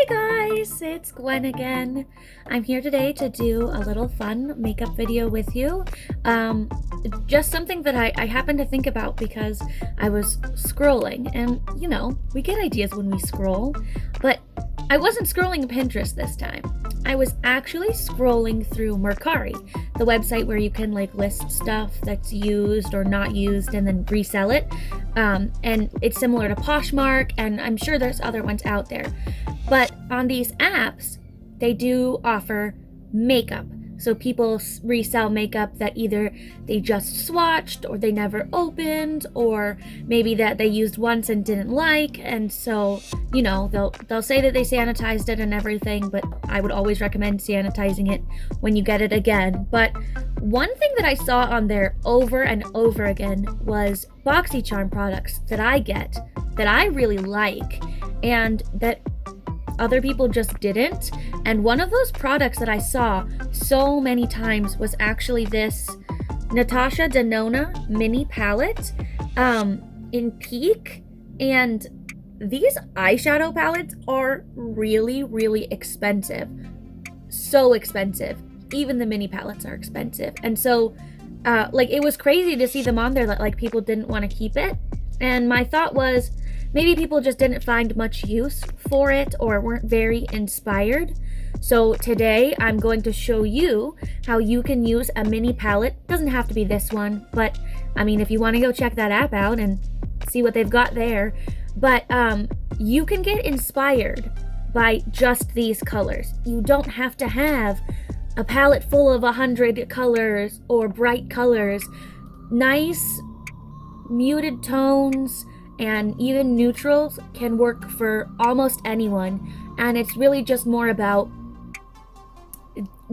Hey guys, it's Gwen again. I'm here today to do a little fun makeup video with you. Just something that I happened to think about because I was scrolling, and you know, we get ideas when we scroll, but I wasn't scrolling Pinterest this time. I was actually scrolling through Mercari, the website where you can like list stuff that's used or not used and then resell it. And it's similar to Poshmark, and I'm sure there's other ones out there. But on these apps, they do offer makeup. So people resell makeup that either they just swatched or they never opened, or maybe that they used once and didn't like. And so, you know, they'll say that they sanitized it and everything, but I would always recommend sanitizing it when you get it again. But one thing that I saw on there over and over again was Boxycharm products that I get that I really like and that other people just didn't. And one of those products that I saw so many times was actually this Natasha Denona mini palette in Peak. And these eyeshadow palettes are really, really expensive. So expensive. Even the mini palettes are expensive. And so like it was crazy to see them on there that like people didn't want to keep it. And my thought was, maybe people just didn't find much use for it or weren't very inspired. So today I'm going to show you how you can use a mini palette. Doesn't have to be this one, but I mean, if you want to go check that app out and see what they've got there. But you can get inspired by just these colors. You don't have to have a palette full of 100 colors or bright colors. Nice muted tones and even neutrals can work for almost anyone, and it's really just more about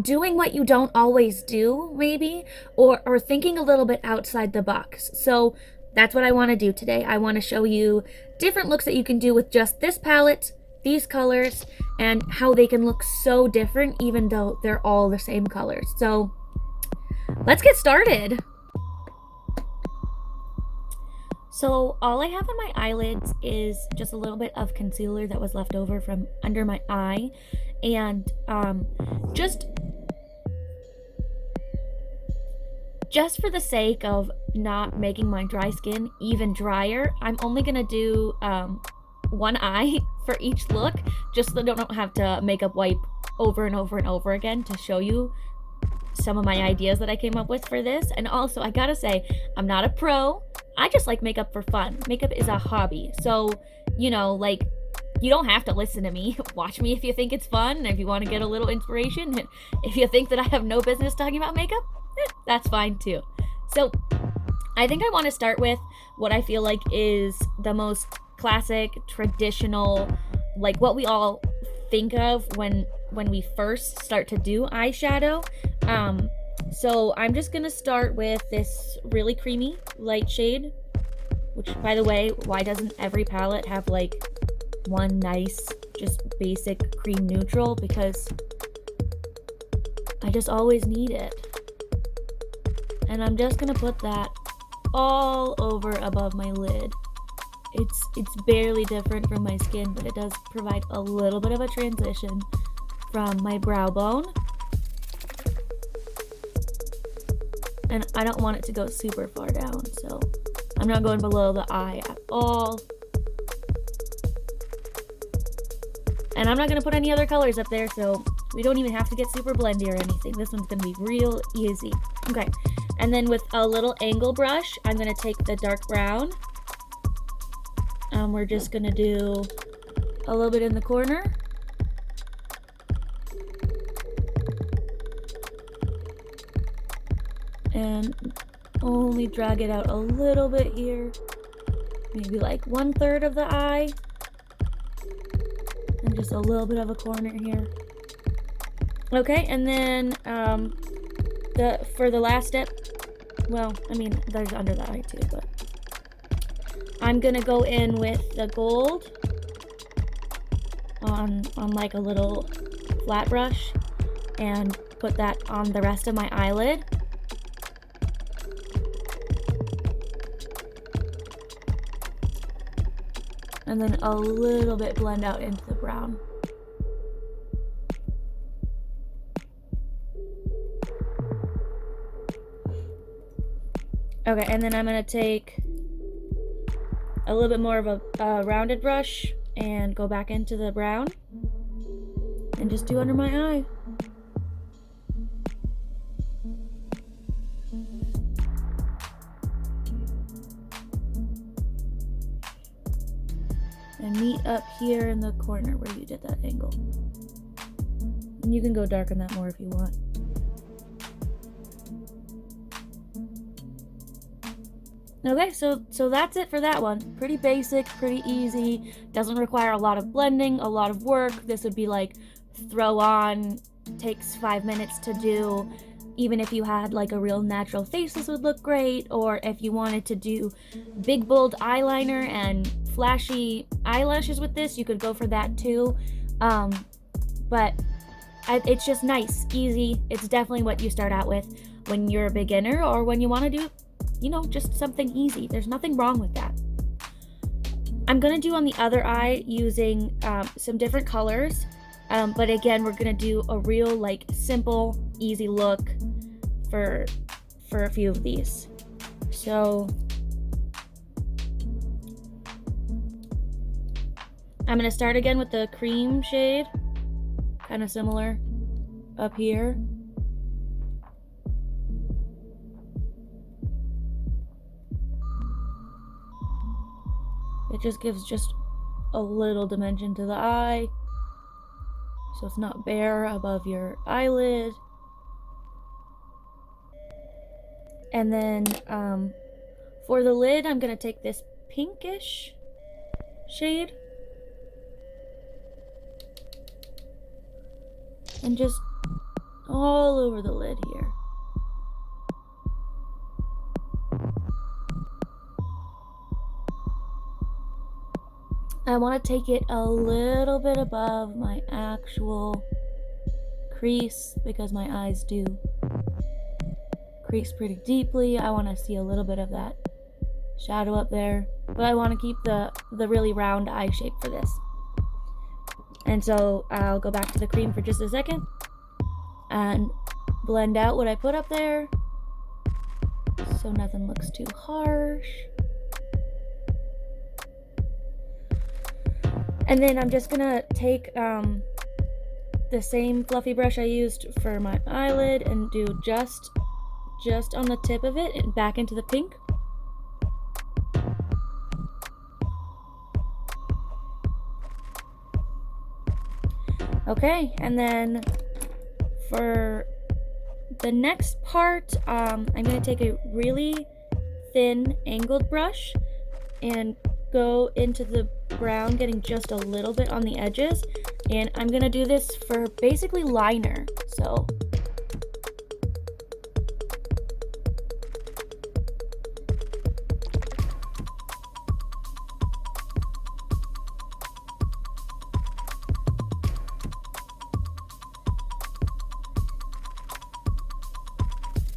doing what you don't always do, maybe, or thinking a little bit outside the box. So that's what I want to do today. I want to show you different looks that you can do with just this palette, these colors, and how they can look so different even though they're all the same colors. So let's get started. So all I have on my eyelids is just a little bit of concealer that was left over from under my eye, and just for the sake of not making my dry skin even drier, I'm only gonna do one eye for each look, just so I don't have to makeup wipe over and over and over again to show you some of my ideas that I came up with for this. And also, I gotta say, I'm not a pro. I just like makeup for fun. Makeup is a hobby. So, you know, like, you don't have to listen to me. Watch me if you think it's fun, and if you want to get a little inspiration. If you think that I have no business talking about makeup, that's fine too. So, I think I want to start with what I feel like is the most classic, traditional, like what we all think of when we first start to do eyeshadow. So I'm just gonna start with this really creamy light shade, which, by the way, why doesn't every palette have like one nice just basic cream neutral? Because I just always need it. And I'm just gonna put that all over above my lid. It's barely different from my skin, but it does provide a little bit of a transition from my brow bone. And I don't want it to go super far down, so I'm not going below the eye at all. And I'm not going to put any other colors up there, so we don't even have to get super blendy or anything. This one's going to be real easy. Okay, and then with a little angle brush, I'm going to take the dark brown. We're just going to do a little bit in the corner. And only drag it out a little bit here, maybe like 1/3 of the eye, and just a little bit of a corner here. Okay, and then for the last step, well, I mean, there's under the eye too, but I'm gonna go in with the gold on like a little flat brush and put that on the rest of my eyelid. And then a little bit blend out into the brown. Okay, and then I'm gonna take a little bit more of a rounded brush and go back into the brown and just do under my eye. And meet up here in the corner where you did that angle. And you can go darken that more if you want. Okay, so that's it for that one. Pretty basic, pretty easy. Doesn't require a lot of blending, a lot of work. This would be like throw on, takes 5 minutes to do. Even if you had like a real natural face, this would look great. Or if you wanted to do big bold eyeliner and flashy eyelashes with this, you could go for that too. But it's just nice, easy. It's definitely what you start out with when you're a beginner or when you want to do, you know, just something easy. There's nothing wrong with that. I'm gonna do on the other eye using some different colors, but again, we're gonna do a real like simple, easy look for a few of these. So I'm gonna start again with the cream shade, kind of similar up here. It just gives just a little dimension to the eye, so it's not bare above your eyelid. And then for the lid, I'm gonna take this pinkish shade and just all over the lid here. I want to take it a little bit above my actual crease because my eyes do crease pretty deeply. I want to see a little bit of that shadow up there, but I want to keep the really round eye shape for this. And so I'll go back to the cream for just a second and blend out what I put up there so nothing looks too harsh. And then I'm just gonna take the same fluffy brush I used for my eyelid and do just on the tip of it and back into the pink. Okay, and then for the next part, I'm gonna take a really thin angled brush and go into the brown, getting just a little bit on the edges, and I'm gonna do this for basically liner. So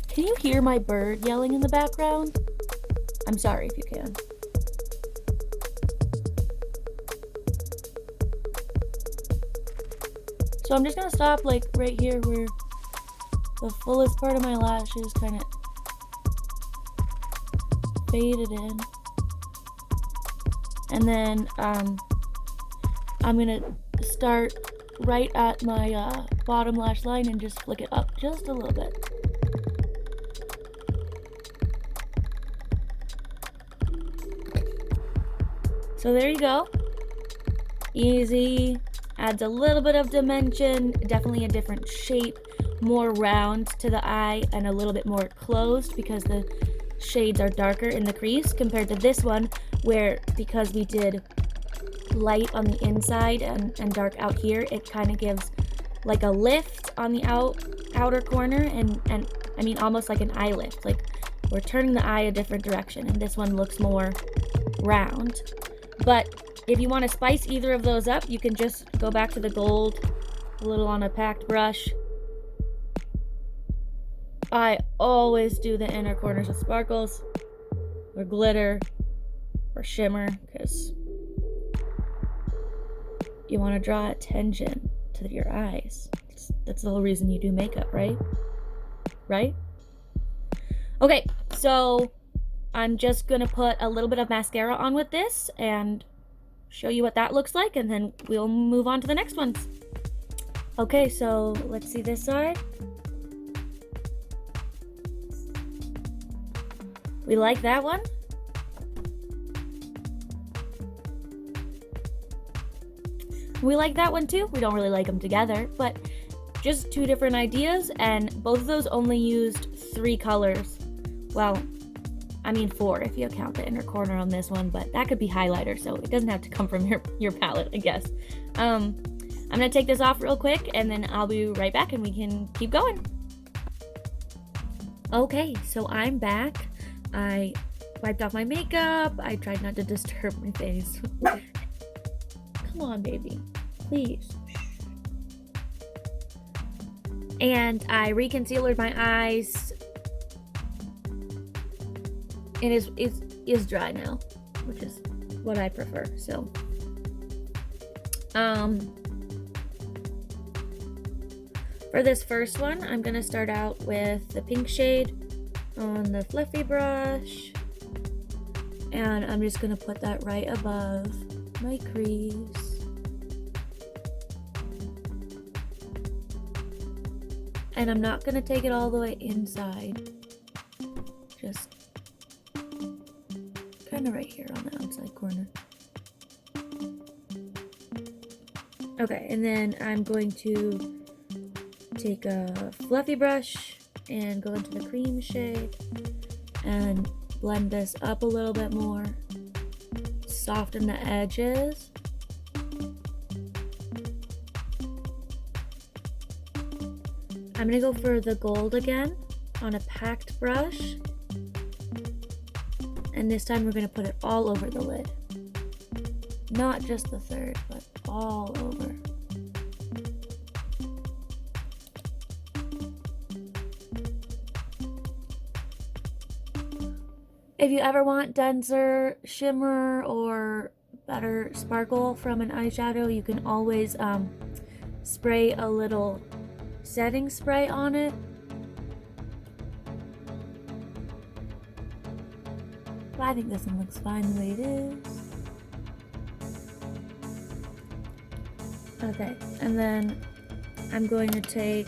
can you hear my bird yelling in the background? I'm sorry if you can. So I'm just gonna stop like right here where the fullest part of my lashes kind of faded in. And then I'm gonna start right at my bottom lash line and just flick it up just a little bit. So there you go. Easy. Adds a little bit of dimension, definitely a different shape, more round to the eye and a little bit more closed because the shades are darker in the crease compared to this one where, because we did light on the inside and dark out here, it kind of gives like a lift on the outer corner and I mean almost like an eye lift, like we're turning the eye a different direction, and this one looks more round. But if you want to spice either of those up, you can just go back to the gold, a little on a packed brush. I always do the inner corners with sparkles or glitter or shimmer because you want to draw attention to your eyes. That's the whole reason you do makeup, right? Right? Okay, so I'm just gonna put a little bit of mascara on with this and show you what that looks like, and then we'll move on to the next ones. Okay, so let's see this side. We like that one. We like that one too. We don't really like them together, but just two different ideas, and both of those only used 3 colors. Well, I mean 4 if you count the inner corner on this one, but that could be highlighter, so it doesn't have to come from your palette, I guess. I'm gonna take this off real quick, and then I'll be right back and we can keep going. Okay, so I'm back. I wiped off my makeup. I tried not to disturb my face. Come on, baby, please. And I reconcealered my eyes. It is dry now, which is what I prefer. So, for this first one, I'm gonna start out with the pink shade on the fluffy brush, and I'm just gonna put that right above my crease. And I'm not gonna take it all the way inside, just kind of right here on the outside corner. Okay, and then I'm going to take a fluffy brush and go into the cream shade and blend this up a little bit more, soften the edges. I'm gonna go for the gold again on a packed brush, and this time we're gonna put it all over the lid, not just the third, but all over. If you ever want denser shimmer or better sparkle from an eyeshadow, you can always spray a little setting spray on it. But I think this one looks fine the way it is. Okay, and then I'm going to take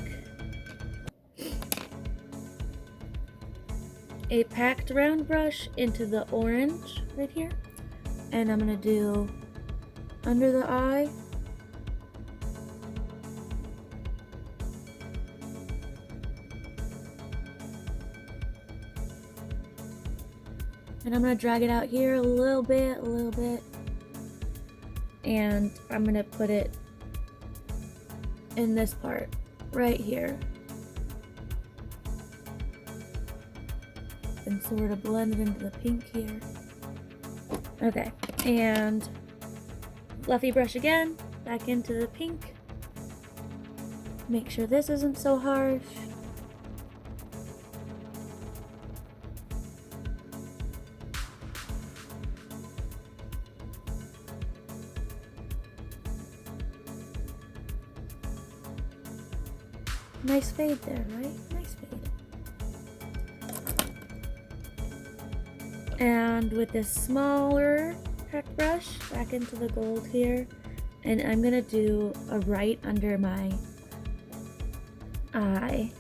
a packed round brush into the orange right here, and I'm gonna do under the eye, and I'm gonna drag it out here a little bit, and I'm gonna put it in this part right here and sort of blend it into the pink here. Okay, and fluffy brush again, back into the pink. Make sure this isn't so harsh. Nice fade there, right? Nice fade. And with this smaller packed brush, back into the gold here, and I'm gonna do a right under my eye.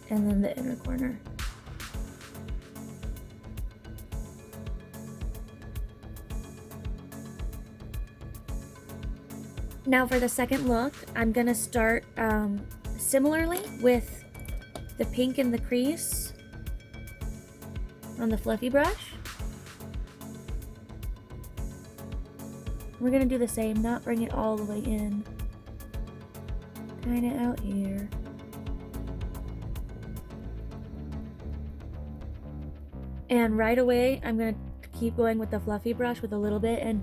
And then the inner corner. Now for the second look, I'm gonna start similarly with the pink in the crease on the fluffy brush. We're gonna do the same, not bring it all the way in, kinda out here. And right away, I'm gonna keep going with the fluffy brush with a little bit and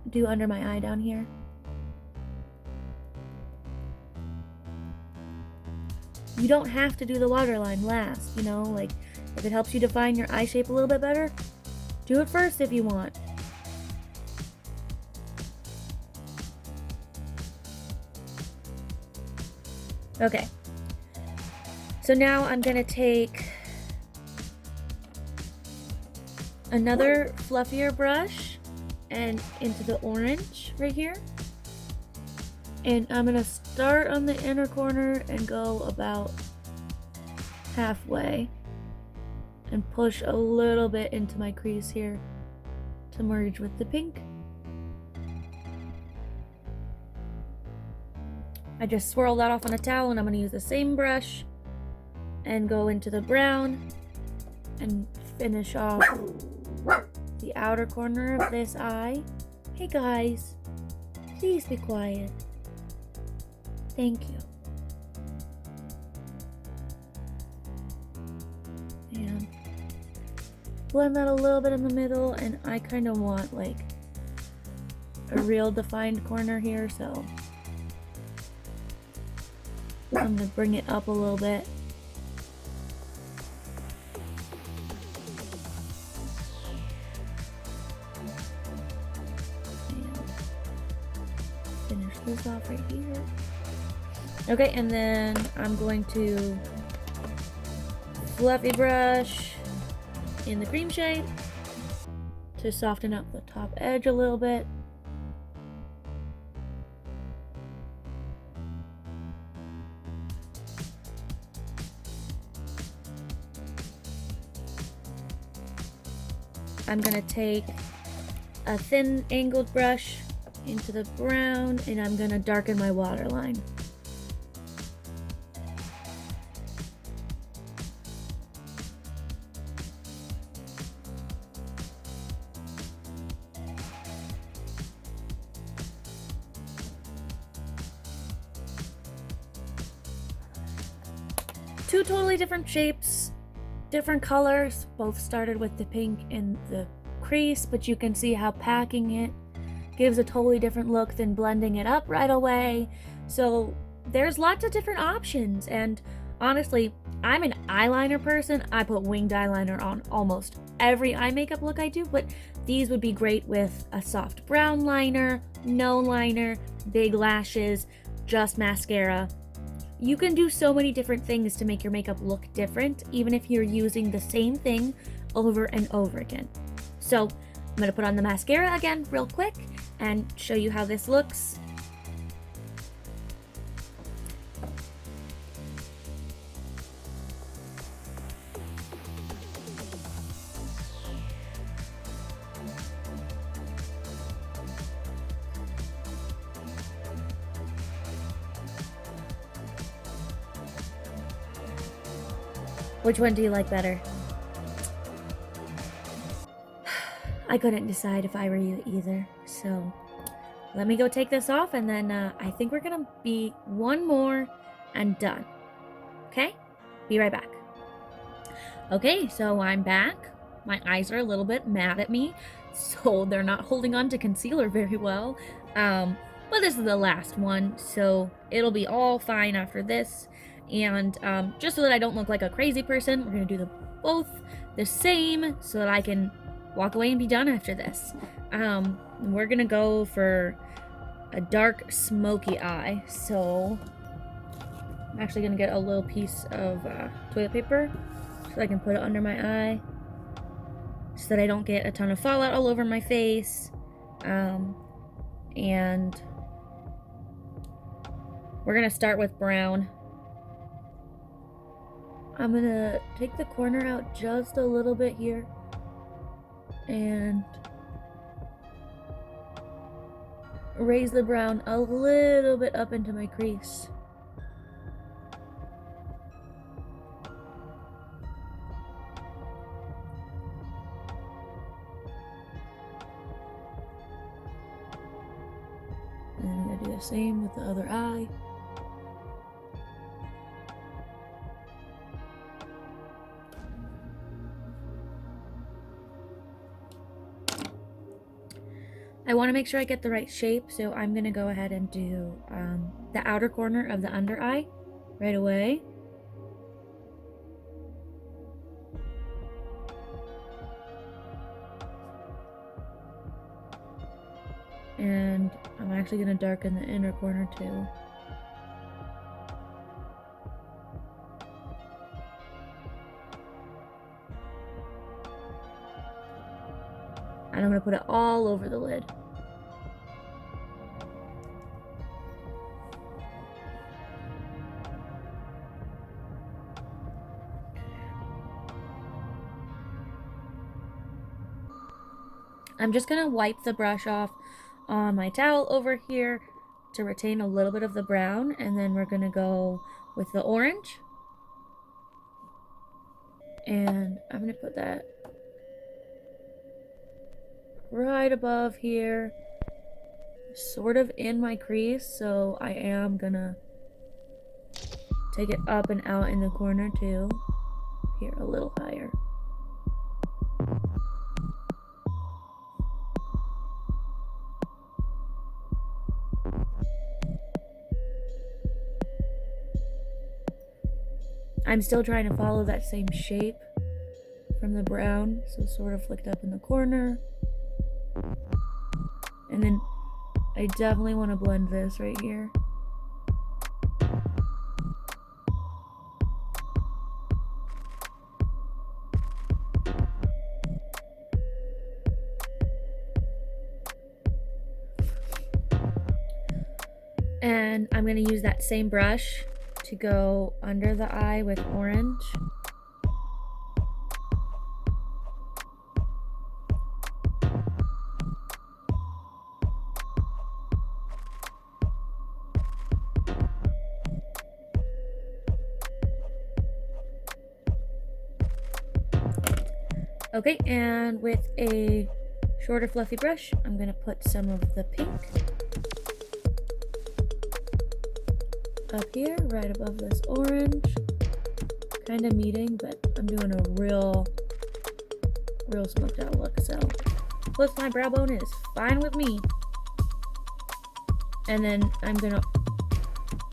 do under my eye down here. You don't have to do the waterline last, you know, like if it helps you define your eye shape a little bit better, do it first if you want. Okay. So now I'm gonna take another fluffier brush and into the orange right here. And I'm gonna start on the inner corner and go about halfway and push a little bit into my crease here to merge with the pink. I just swirl that off on a towel, and I'm gonna use the same brush and go into the brown and finish off the outer corner of this eye. Hey guys, please be quiet. Thank you. And blend that a little bit in the middle, and I kind of want like a real defined corner here, so I'm gonna bring it up a little bit. And finish this off right here. Okay, and then I'm going to fluffy brush in the cream shade to soften up the top edge a little bit. I'm gonna take a thin angled brush into the brown, and I'm gonna darken my waterline. Two totally different shapes, different colors, both started with the pink and the crease, but you can see how packing it gives a totally different look than blending it up right away. So there's lots of different options, and honestly, I'm an eyeliner person. I put winged eyeliner on almost every eye makeup look I do, but these would be great with a soft brown liner, no liner, big lashes, just mascara. You can do so many different things to make your makeup look different, even if you're using the same thing over and over again. So I'm gonna put on the mascara again real quick and show you how this looks. Which one do you like better? I couldn't decide if I were you either, so let me go take this off, and then I think we're gonna be one more and done. Okay? Be right back. Okay, so I'm back. My eyes are a little bit mad at me, so they're not holding on to concealer very well. But this is the last one, so it'll be all fine after this. And just so that I don't look like a crazy person, we're gonna do them both the same so that I can walk away and be done after this. We're gonna go for a dark smoky eye. So I'm actually gonna get a little piece of toilet paper so I can put it under my eye so that I don't get a ton of fallout all over my face. And we're gonna start with brown. I'm gonna take the corner out just a little bit here and raise the brown a little bit up into my crease. And I'm gonna do the same with the other eye. I want to make sure I get the right shape, so I'm going to go ahead and do the outer corner of the under eye right away. And I'm actually going to darken the inner corner too. And I'm going to put it all over the lid. I'm just going to wipe the brush off on my towel over here to retain a little bit of the brown, and then we're going to go with the orange. And I'm going to put that right above here, sort of in my crease, so I am going to take it up and out in the corner too. Here, a little higher. I'm still trying to follow that same shape from the brown, so sort of flicked up in the corner. And then I definitely want to blend this right here. And I'm going to use that same brush to go under the eye with orange. Okay, and with a shorter fluffy brush, I'm going to put some of the pink up here, right above this orange. Kind of meeting, but I'm doing a real smoked out look, so plus my brow bone is fine with me. And then I'm gonna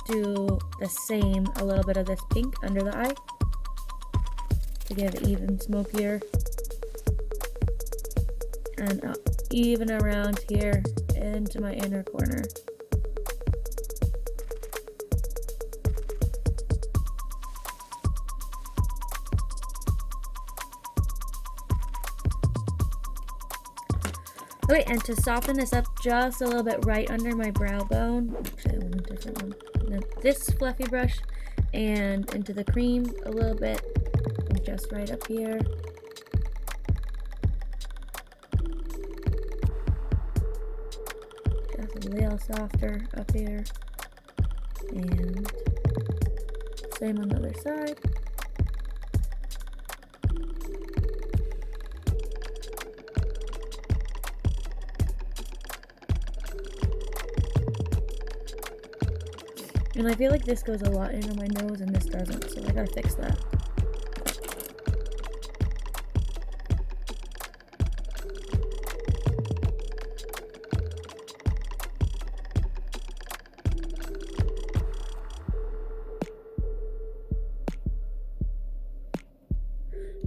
do the same, a little bit of this pink under the eye to give it even smokier, and even around here into my inner corner. Okay, and to soften this up just a little bit right under my brow bone, actually I want a different one. Now this fluffy brush and into the cream a little bit, and just right up here. Just a little softer up here, and same on the other side. And I feel like this goes a lot in on my nose and this doesn't, so I gotta fix that.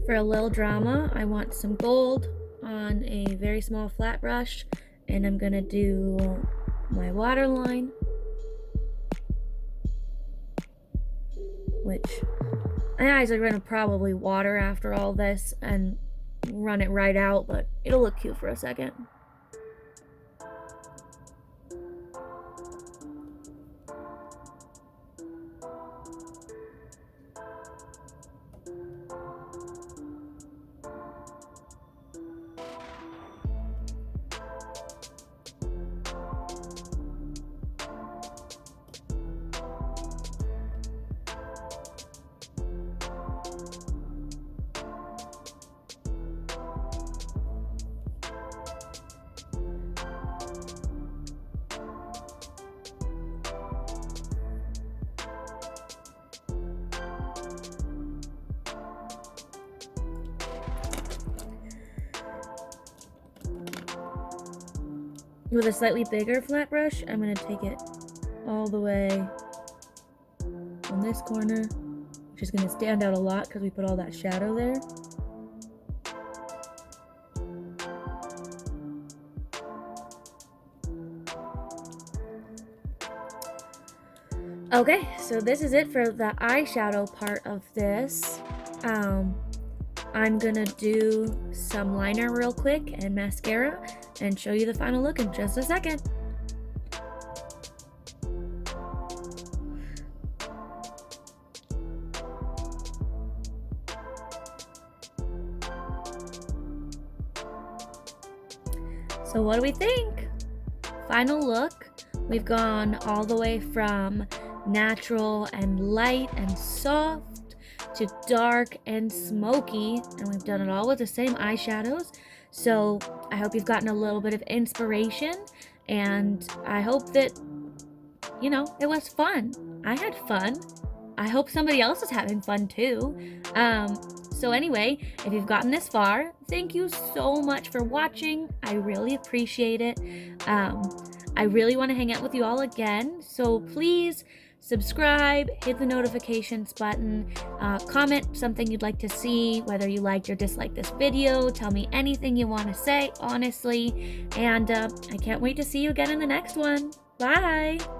For a little drama, I want some gold on a very small flat brush, and I'm gonna do my waterline, which my eyes are going to probably water after all this and run it right out, but it'll look cute for a second. With a slightly bigger flat brush, I'm going to take it all the way on this corner, which is going to stand out a lot because we put all that shadow there. Okay, so this is it for the eyeshadow part of this. I'm gonna do some liner real quick and mascara and show you the final look in just a second. So what do we think? Final look, we've gone all the way from natural and light and soft to dark and smoky, and we've done it all with the same eyeshadows. So I hope you've gotten a little bit of inspiration, and I hope that, you know, it was fun. I had fun. I hope somebody else is having fun too. So anyway, if you've gotten this far, thank you so much for watching. I really appreciate it. I really want to hang out with you all again, so please subscribe, hit the notifications button, comment something you'd like to see, whether you liked or disliked this video, tell me anything you want to say, honestly, and I can't wait to see you again in the next one. Bye!